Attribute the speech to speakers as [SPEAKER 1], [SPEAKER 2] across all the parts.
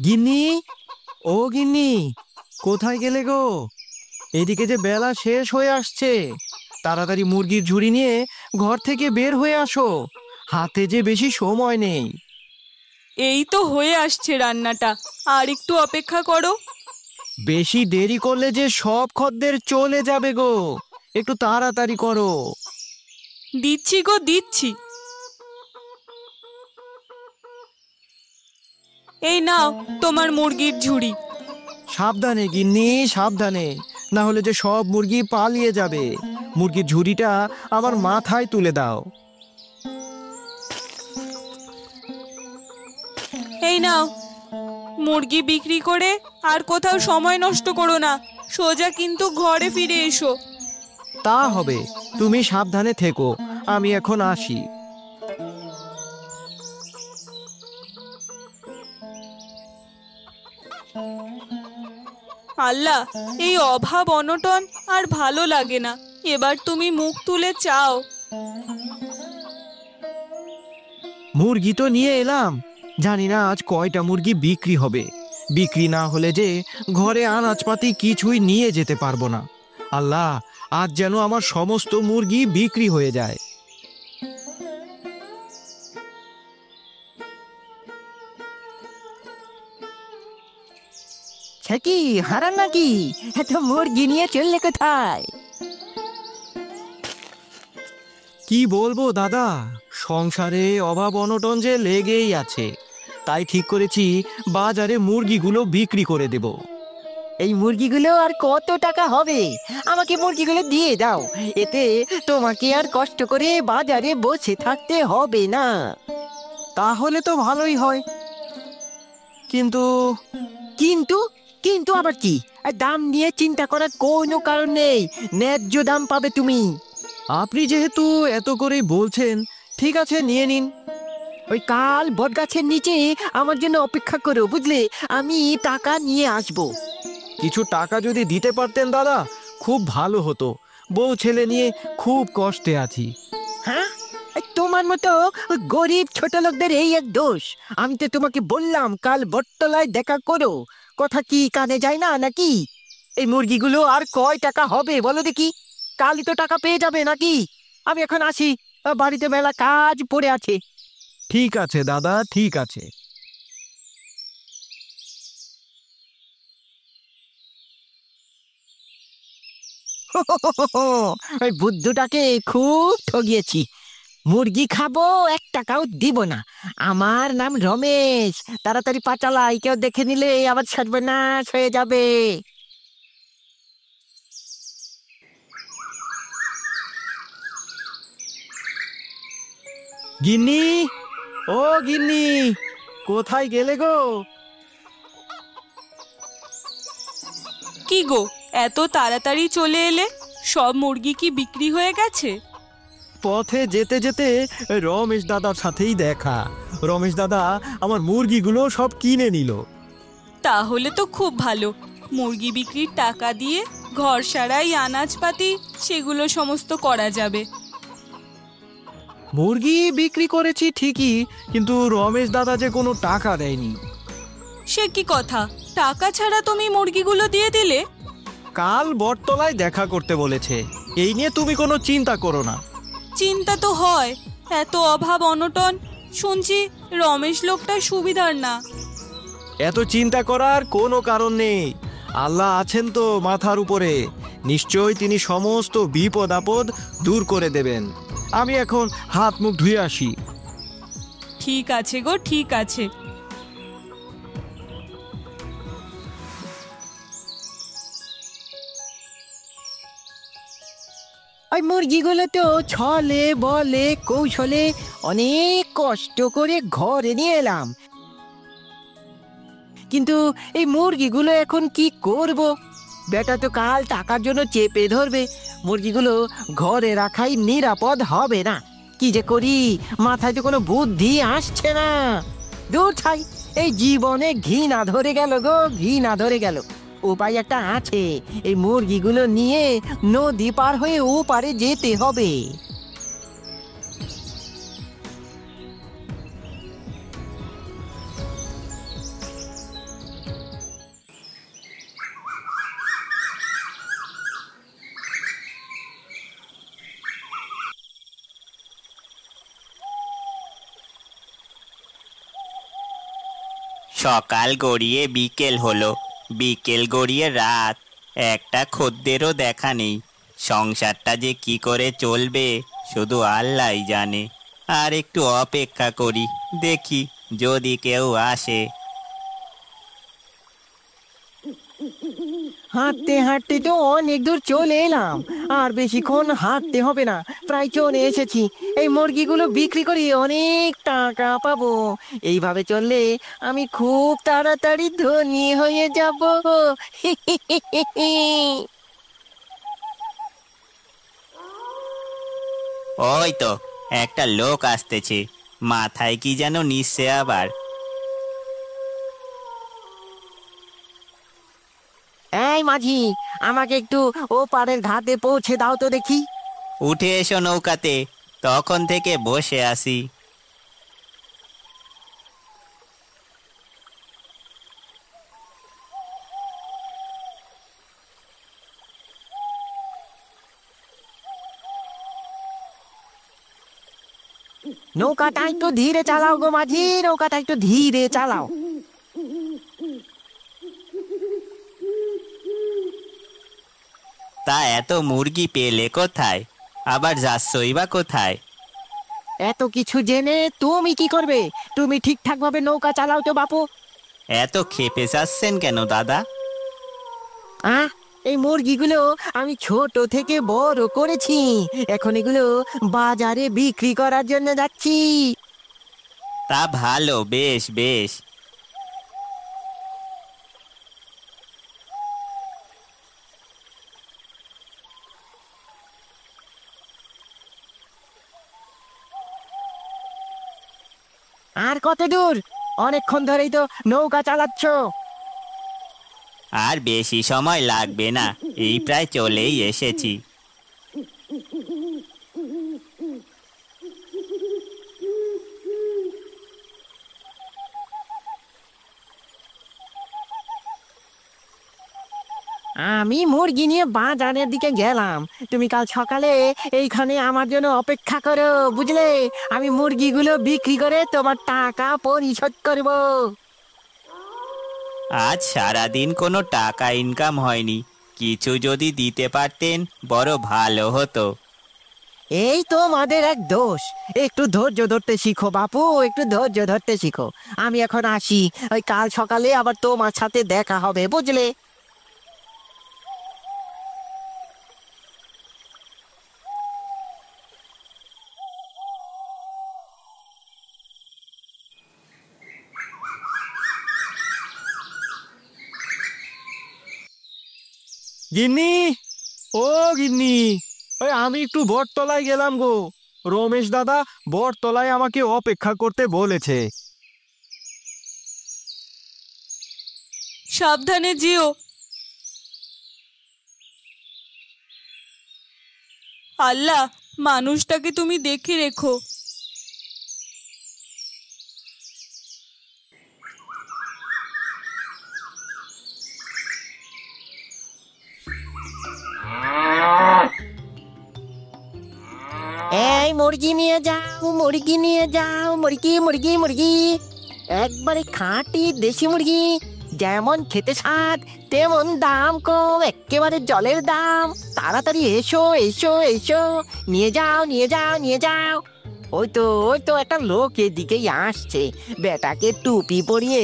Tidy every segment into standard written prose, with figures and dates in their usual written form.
[SPEAKER 1] গিন্নি, ও গিন্নি, কোথায় গেলে গো? এদিকে যে বেলা শেষ হয়ে আসছে। তাড়াতাড়ি মুরগির ঝুড়ি নিয়ে ঘর থেকে বের হয়ে আসো, হাতে যে বেশি সময় নেই।
[SPEAKER 2] এই তো হয়ে আসছে রান্নাটা, আর একটু অপেক্ষা করো।
[SPEAKER 1] বেশি দেরি করলে যে সব খদ্দের চলে যাবে গো, একটু তাড়াতাড়ি করো।
[SPEAKER 2] দিচ্ছি গো, দিচ্ছি। এই নাও তোমার মুরগির ঝুড়ি।
[SPEAKER 1] সাবধানে গিন্নি, সাবধানে, না হলে যে সব মুরগি পালিয়ে যাবে। মুরগির ঝুড়িটা আমার মাথায় তুলে দাও।
[SPEAKER 2] এই নাও, মুরগি বিক্রি করে আর কোথাও সময় নষ্ট করো না, সোজা কিন্তু ঘরে ফিরে এসো।
[SPEAKER 1] তা হবে, তুমি সাবধানে থেকো, আমি এখন আসি।
[SPEAKER 2] আল্লাহ, এই অভাব অনটন আর ভালো লাগে না, এবার তুমি মুখ তুলে চাও।
[SPEAKER 1] মুরগি তো নিয়ে এলাম, জানি না আজ কয়টা মুরগি বিক্রি হবে। বিক্রি না হলে যে ঘরে আনাজপাতি কিছুই নিয়ে যেতে পারবো না। আল্লাহ, আজ যেন আমার সমস্ত মুরগি বিক্রি হয়ে যায়।
[SPEAKER 3] সে কি হারান নাকি? এত মুরগি নিয়ে চললে কোথায়?
[SPEAKER 1] কি বলবো দাদা, সংসারে অভাব অনটন যে লেগেই আছে। তাই ঠিক করেছি বাজারে মুরগিগুলো বিক্রি করে দেব।
[SPEAKER 3] এই মুরগিগুলো আর কত টাকা হবে? আমাকে মুরগিগুলো দিয়ে দাও, এতে তোমাকে আর কষ্ট করে বাজারে বসে থাকতে হবে না।
[SPEAKER 1] তাহলে তো ভালোই হয়, কিন্তু
[SPEAKER 3] কিন্তু কিন্তু আবার কি? আর দাম নিয়ে চিন্তা করার কোনো কারণ নেই, ন্যায্য দাম পাবে তুমি।
[SPEAKER 1] আপনি যেহেতু এত করেই বলছেন, ঠিক আছে, নিয়ে নিন।
[SPEAKER 3] ওই কাল বটগাছের নিচে আমার জন্য অপেক্ষা করো, বুঝলে? আমি টাকা নিয়ে আসবো।
[SPEAKER 1] কিছু টাকা যদি দিতে পারতেন দাদা, খুব ভালো হতো। বউ ছেলে নিয়ে খুব কষ্টে আছি।
[SPEAKER 3] হ্যাঁ, এই তোমার মতো গরিব ছোট লোকদের এই এক দোষ। আমি তো তোমাকে বললাম কাল বটতলায় দেখা করো, কথা কি কানে যায় না নাকি? এই মুরগিগুলো আর কয় টাকা হবে বলো দেখি? কালই তো টাকা পেয়ে যাবে নাকি? আমি এখন আসি, বাড়িতে মেলা কাজ পড়ে আছে।
[SPEAKER 1] ঠিক আছে দাদা, ঠিক আছে।
[SPEAKER 3] ওই বুদ্ধটাকে খুব ঠগিয়েছি। মুরগি খাবো, 1 টাকাও দিব না। আমার নাম রমেশ। তাড়াতাড়ি পা চালাই, কেউ দেখে নিলে আবার সর্বনাশ হয়ে যাবে।
[SPEAKER 1] গিন্নি, ও গিন্নি, কোথায় গেলে গো?
[SPEAKER 2] কি গো, এত তাড়াতাড়ি চলে এলে? সব মুরগি কি বিক্রি হয়ে গেছে?
[SPEAKER 1] পথে যেতে যেতে রমেশ দাদার সাথেই দেখা। রমেশ দাদা আমার মুরগিগুলো সব কিনে নিল।
[SPEAKER 2] তাহলে তো খুব ভালো। মুরগি বিক্রির টাকা দিয়ে ঘর সারাই আনাজপাতি সেগুলো সমস্ত করা যাবে।
[SPEAKER 1] মুরগি বিক্রি করেছি ঠিকই, কিন্তু রমেশ দাদা যে কোনো টাকা দেয়নি।
[SPEAKER 2] সে কি কথা, টাকা ছাড়া তুমি মুরগিগুলো দিয়ে দিলে?
[SPEAKER 1] কাল বটতলায় দেখা করতে বলেছে, এই নিয়ে তুমি কোনো চিন্তা করো না।
[SPEAKER 2] চিন্তা তো হয়, এত অভাব অনটন। শুনছি রমেশ লোকটা সুবিধার না।
[SPEAKER 1] এত চিন্তা করার কোনো কারণ নেই। আল্লাহ আছেন তো মাথার উপরে, নিশ্চয়ই তিনি সমস্ত বিপদ আপদ দূর করে দেবেন। আমি এখন হাত মুখ ধুয়ে আসি।
[SPEAKER 2] ঠিক আছে গো, ঠিক আছে।
[SPEAKER 3] ওই মুরগিগুলো তো ছলে বলে কৌশলে অনেক কষ্ট করে ঘরে নিয়ে এলাম, কিন্তু এই মুরগিগুলো এখন কি করব? বেটা তো কাল টাকার জন্য চেপে ধরবে। মুরগিগুলো ঘরে রাখাই নিরাপদ হবে না। কি যে করি, মাথায় তো কোনো বুদ্ধি আসছে না। দূর ছাই, এই জীবনে ঘৃণা ধরে গেল গো, ঘৃণা ধরে গেল। উপায় একটা আছে, এই মুরগিগুলো নিয়ে নদী পার হয়ে ও পারে যেতে হবে।
[SPEAKER 4] সকাল গড়িয়ে বিকেল হলো, বিকেল গড়িয়ে রাত, একটা খদ্দেরও দেখা নেই। সংসারটা যে কি করে চলবে শুধু আল্লাহই জানে। আর একটু অপেক্ষা করি, দেখি যদি কেউ আসে।
[SPEAKER 3] হাঁটতে হাঁটতে তো অনেক দূর চলে এলাম, আর বেশিক্ষণ হাঁটতে হবে না, প্রায় চলে এসেছি। এই মুরগিগুলো বিক্রি করে অনেক টাকা পাবো। এইভাবে চললে আমি খুব তাড়াতাড়ি ধনী হয়ে যাব।
[SPEAKER 4] ওই তো একটা লোক আসতেছে, মাথায় কি যেন নিচ্ছে আবার।
[SPEAKER 3] এই মাঝি, আমাকে একটু ও পারের ঘাটে পৌঁছে দাও তো দেখি।
[SPEAKER 4] উঠে এসো নৌকাতে, তখন থেকে বসে আছি।
[SPEAKER 3] নৌকাটা একটু ধীরে চালাও গো মাঝি, নৌকাটা একটু ধীরে চালাও।
[SPEAKER 4] তা এত মুরগি পেলে কোথায়, আবার যাচ্ছই বা কোথায়?
[SPEAKER 3] এত কিছু জেনে তুমি কি করবে? তুমি ঠিকঠাক ভাবে নৌকা চালাও তো বাপু।
[SPEAKER 4] এত ক্ষেপে যাচ্ছেন কেন দাদা?
[SPEAKER 3] আহ, এই মুরগিগুলো আমি ছোট থেকে বড় করেছি, এখন এগুলো বাজারে বিক্রি করার জন্য যাচ্ছি।
[SPEAKER 4] তা ভালো, বেশ বেশ।
[SPEAKER 3] আর কত দূর? অনেকক্ষণ ধরেই তো নৌকা চালাচ্ছ।
[SPEAKER 4] আর বেশি সময় লাগবে না, এই প্রায় চলেই এসেছি।
[SPEAKER 3] আমি মুরগি নিয়ে বাজারের দিকে গেলাম, তুমি কাল সকালে এইখানে আমার জন্য অপেক্ষা করো, বুঝলে? আমি মুরগিগুলো বিক্রি করে তোমার টাকা পরিশোধ করব।
[SPEAKER 4] আজ সারাদিন কোনো টাকা ইনকাম হয়নি, কিছু যদি দিতে পারতেন বড় ভালো হতো।
[SPEAKER 3] এই তোমাদের এক দোষ, একটু ধৈর্য ধরতে শিখো বাপু, একটু ধৈর্য ধরতে শিখো। আমি এখন আসি, ওই কাল সকালে আবার তোমার সাথে দেখা হবে, বুঝলে?
[SPEAKER 1] গিন্নি, ও গিন্নি, ওই আমি একটু বটতলায় গেলাম গো। রমেশ দাদা বটতলায় আমাকে অপেক্ষা করতে বলেছে।
[SPEAKER 2] সাবধানে যেও। আল্লাহ, মানুষটাকে তুমি দেখে রেখো।
[SPEAKER 3] এই মুরগি নিয়ে যাও, মুরগি নিয়ে যাও, মুরগি মুরগি মুরগি, একবারে খাঁটি দেশি মুরগি, যেমন খেতে স্বাদ তেমন দাম কম, একেবারে জলের দাম। তাড়াতাড়ি এসো এসো এসো, নিয়ে যাও নিয়ে যাও নিয়ে যাও। ওই তো একটা লোক এদিকেই আসছে, বেটাকে টুপি পরিয়ে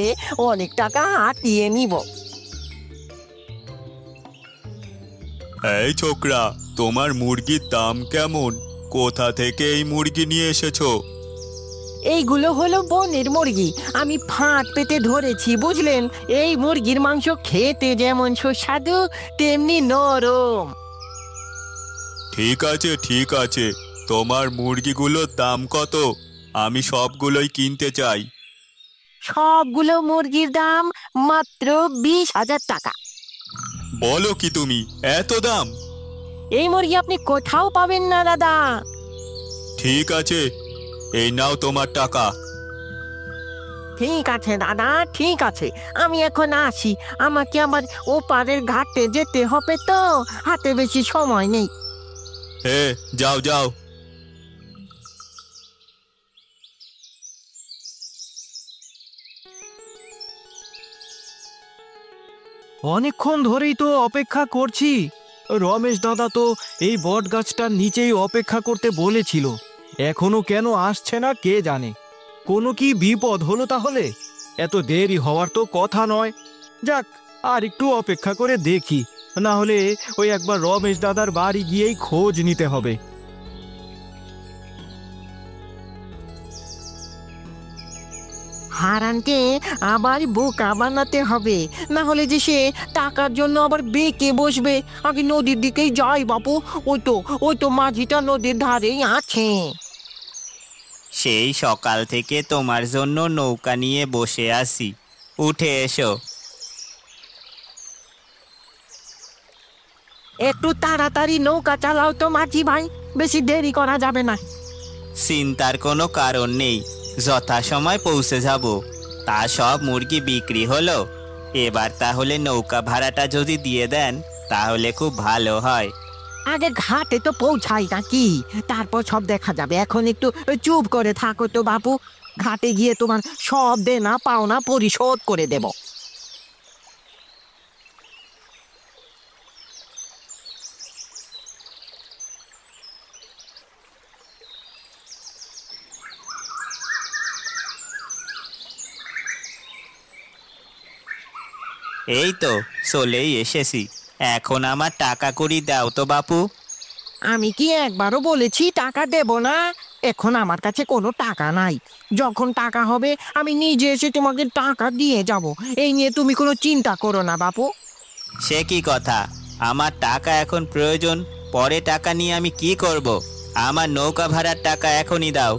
[SPEAKER 3] অনেক টাকা হাতিয়ে নিব।
[SPEAKER 5] এই ছোকরা, তোমার মুরগির দাম কেমন? কোথা থেকে এই মুরগি নিয়ে এসেছো?
[SPEAKER 3] এইগুলো হলো বনের মুরগি, আমি ফাঁদ পেতে ধরেছি, বুঝলেন? এই মুরগির মাংস খেতে যেমন সুস্বাদু তেমনি নরম।
[SPEAKER 5] ঠিক আছে ঠিক আছে, তোমার মুরগিগুলোর দাম কত? আমি সবগুলোই কিনতে চাই।
[SPEAKER 3] সবগুলো মুরগির দাম মাত্র 20,000 টাকা।
[SPEAKER 5] বলো কি তুমি, এত দাম?
[SPEAKER 3] এই মুরগি আপনি কোথাও পাবেন না দাদা।
[SPEAKER 5] ঠিক আছে, এই নাও তোমার টাকা।
[SPEAKER 3] ঠিক আছে দাদা, ঠিক আছে, আমি এখন আসি। আমাকে আবার ওপারের ঘাটে যেতে হবে তো, হাতে বেশি সময় নেই।
[SPEAKER 5] হে, যাও যাও।
[SPEAKER 1] অনেকক্ষণ ধরেই তো অপেক্ষা করছি। রমেশ দাদা তো এই বট গাছটার নিচেই অপেক্ষা করতে বলেছিল, এখনো কেন আসছে না কে জানে। কোনো কি বিপদ হলো তাহলে? এত দেরি হওয়ার তো কথা নয়। যাক, আর একটু অপেক্ষা করে দেখি, না হলে ওই একবার রমেশ দাদার বাড়ি গিয়েই খোঁজ নিতে হবে।
[SPEAKER 3] হারানকে আবার বোকা বানাতে হবে, না হলে যে সে টাকার জন্য আবার বেঁকে বসবে। আগে নদীর দিকেই যাই বাপু, ওই তো মাঝিটা নদীর ধারেই আছে।
[SPEAKER 4] সেই সকাল থেকে তোমার জন্য নৌকা নিয়ে বসে আছি, উঠে এসো।
[SPEAKER 3] একটু তাড়াতাড়ি নৌকা চালাও তো মাঝি ভাই, বেশি দেরি করা যাবে না।
[SPEAKER 4] চিন্তার কোনো কারণ নেই, যথাসময় পৌঁছে যাব। তা সব মুরগি বিক্রি হলো, এবার তাহলে নৌকা ভাড়াটা যদি দিয়ে দেন তাহলে খুব ভালো হয়।
[SPEAKER 3] আগে ঘাটে তো পৌঁছাই নাকি, তারপর সব দেখা যাবে। এখন একটু চুপ করে থাকো তো বাপু, ঘাটে গিয়ে তোমার সব দেনা পাওনা পরিশোধ করে দেব।
[SPEAKER 4] এই তো চলেই এসেছি, এখন আমার টাকা কড়ি দাও তো বাপু।
[SPEAKER 3] আমি কি একবারও বলেছি টাকা দেব না? এখন আমার কাছে কোনো টাকা নাই। যখন টাকা হবে আমি নিজে এসে তোমাকে টাকা দিয়ে যাব, এই নিয়ে তুমি কোনো চিন্তা করো না বাপু।
[SPEAKER 4] সে কি কথা, আমার টাকা এখন প্রয়োজন, পরে টাকা নিয়ে আমি কি করব? আমার নৌকা ভাড়ার টাকা এখনই দাও।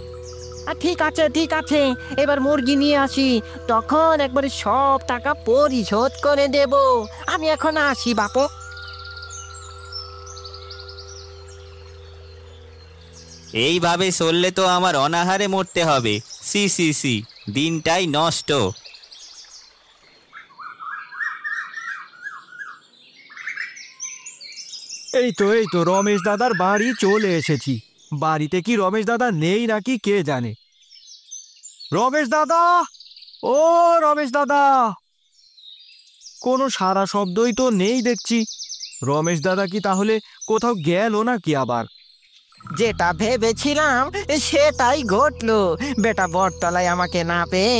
[SPEAKER 3] ঠিক আছে ঠিক আছে, এবার মুরগি নিয়ে আসি, তখন একবারে সব টাকা পরিশোধ করে দেব। আমি এখন আসি বাপু।
[SPEAKER 4] এইভাবে চললে তো আমার অনাহারে মরতে হবে। সি সি সি, দিনটাই নষ্ট।
[SPEAKER 1] এই তো রমেশ দাদার বাড়ি চলে এসেছি। বাড়িতে কি রমেশ দাদা নেই নাকি কে জানে। রমেশ দাদা, ও রমেশ দাদা, কোনো সারা শব্দই তো নেই দেখছি। রমেশ দাদা কি তাহলে কোথাও গেল নাকি আবার?
[SPEAKER 3] যেটা ভেবেছিলাম সেটাই ঘটলো। বেটা বটতলায় আমাকে না পেয়ে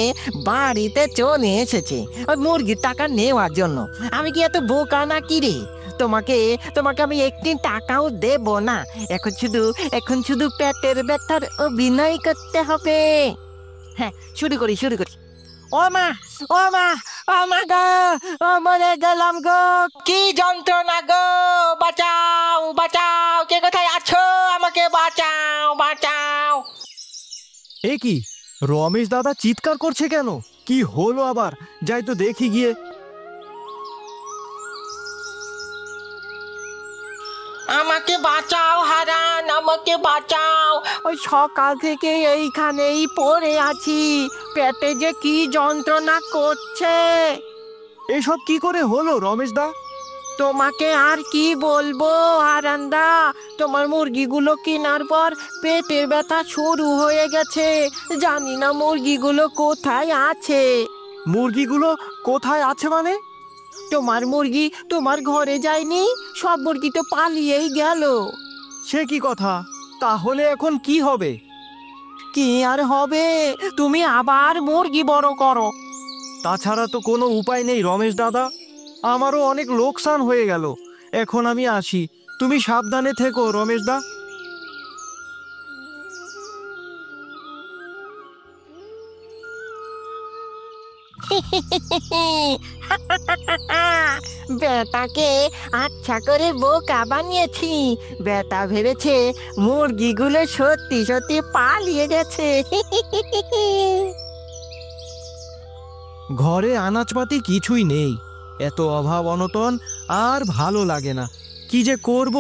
[SPEAKER 3] বাড়িতে চলে এসেছে ওই মুরগির টাকা নেওয়ার জন্য। আমি কি এত বোকা নাকি রে? তোমাকে তোমাকে আমি একটি টাকাও দেব না। এখন শুধু পেটের ব্যথার অভিনয় করতে হবে। হ্যাঁ, শুরু করি। ও মা, ও মা, ও মা গো, ও মরে গেলাম গো, কি যন্ত্রণা গো, বাঁচাও বাঁচাও, কে কোথায় আছো, আমাকে বাঁচাও।
[SPEAKER 1] এ কি, রমেশ দাদা চিৎকার করছে কেন? কি হলো আবার? যাই তো দেখি গিয়ে।
[SPEAKER 3] আমাকে বাঁচাও হারান, আমাকে বাঁচাও। ওই সকাল থেকে এইখানেই পড়ে আছি, পেটে যে কি যন্ত্রণা করছে।
[SPEAKER 1] এসব কি করে হলো রমেশ দা?
[SPEAKER 3] তোমাকে আর কি বলবো হারান্দা, তোমার মুরগিগুলো কেনার পর পেটের ব্যথা শুরু হয়ে গেছে। জানি না মুরগিগুলো কোথায় আছে।
[SPEAKER 1] মুরগিগুলো কোথায় আছে মানে?
[SPEAKER 3] তোমার মুরগি তোমার ঘরে যায়নি, সব মুরগি তো পালিয়েই গেল।
[SPEAKER 1] সে কি কথা? তাহলে এখন কি হবে?
[SPEAKER 3] কি আর হবে, তুমি আবার মুরগি বড় করো।
[SPEAKER 1] তাছাড়া তো কোনো উপায় নেই রমেশ দাদা, আমারও অনেক লোকসান হয়ে গেল। এখন আমি আসি, তুমি সাবধানে থেকো রমেশ দা।
[SPEAKER 3] বেটাকে আচ্ছা করে বোকা বানিয়েছি। বেটা ভেবেছে মুরগিগুলো সত্যি সত্যি পালিয়ে গেছে।
[SPEAKER 1] ঘরে আনাজপাতি কিছুই নেই, এত অভাব অনটন আর ভালো লাগে না। কি যে করব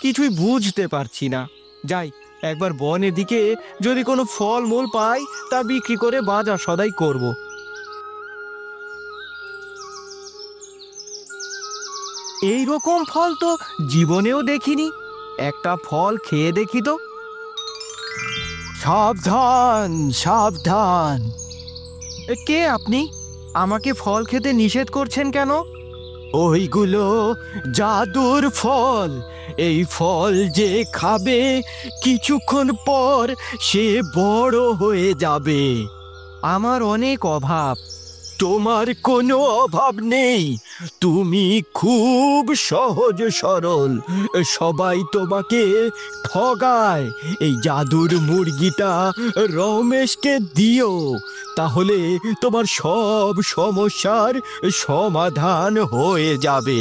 [SPEAKER 1] কিছুই বুঝতে পারছি না। যাই একবার বনের দিকে, যদি কোনো ফল মূল পাই তা বিক্রি করে বাজার সদাই করব। এই রকম ফল তো জীবনেও দেখিনি, একটা ফল খেয়ে দেখি তো। সাবধান সাবধান। কে আপনি? আমাকে ফল খেতে নিষেধ করছেন কেন? ওইগুলো জাদুর ফল। এই ফল যে খাবে কিছুক্ষণ পর সে বড় হয়ে যাবে। আমার অনেক অভাব, তোমার কোনো অভাব নেই। তুমি খুব সহজ সরল, সবাই তোমাকে ঠগায়। এই জাদুর মুরগিটা রমেশকে দিও, তাহলে তোমার সব সমস্যার সমাধান হয়ে যাবে।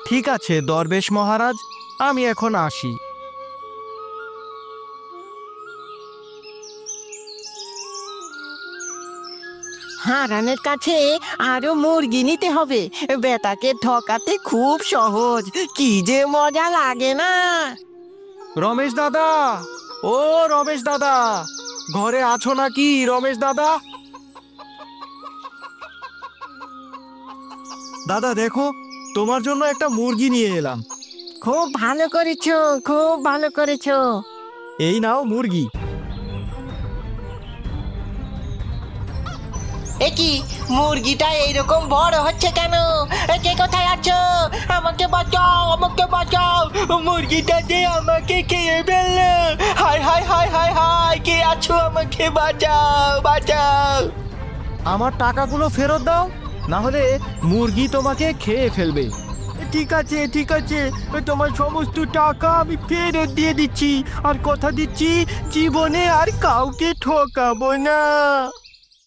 [SPEAKER 1] ঠিক আছে দরবেশ মহারাজ, আমি এখন আসি।
[SPEAKER 3] হারানের কাছে আরো মুরগি নিতে হবে। বেটাকে ঠকাতে খুব সহজ, কি যে মজা লাগে না।
[SPEAKER 1] রমেশ দাদা, ও রমেশ দাদা, ঘরে আছো নাকি রমেশ দাদা? দাদা দেখো, তোমার জন্য একটা মুরগি নিয়ে এলাম।
[SPEAKER 3] খুব ভালো করেছো, খুব ভালো করেছো।
[SPEAKER 1] এই নাও মুরগি।
[SPEAKER 3] এ কি, মুরগিটা এইরকম বড় হচ্ছে কেন? কে কোথায় আছো? আমাকে বাঁচাও, আমাকে বাঁচাও, মুরগিটা যে আমাকে খেয়ে ফেললো। হায় হায় হায় হায় হায়, কে আছো? আমাকে বাঁচাও, বাঁচাও।
[SPEAKER 1] আমার টাকাগুলো ফেরত দাও, না হলে মুরগি তোমাকে খেয়ে ফেলবে। ঠিক আছে ঠিক আছে, তোমার সমস্ত টাকা আমি ফেরত দিয়ে দিচ্ছি, আর কথা দিচ্ছি জীবনে আর কাউকে ঠকাবো না।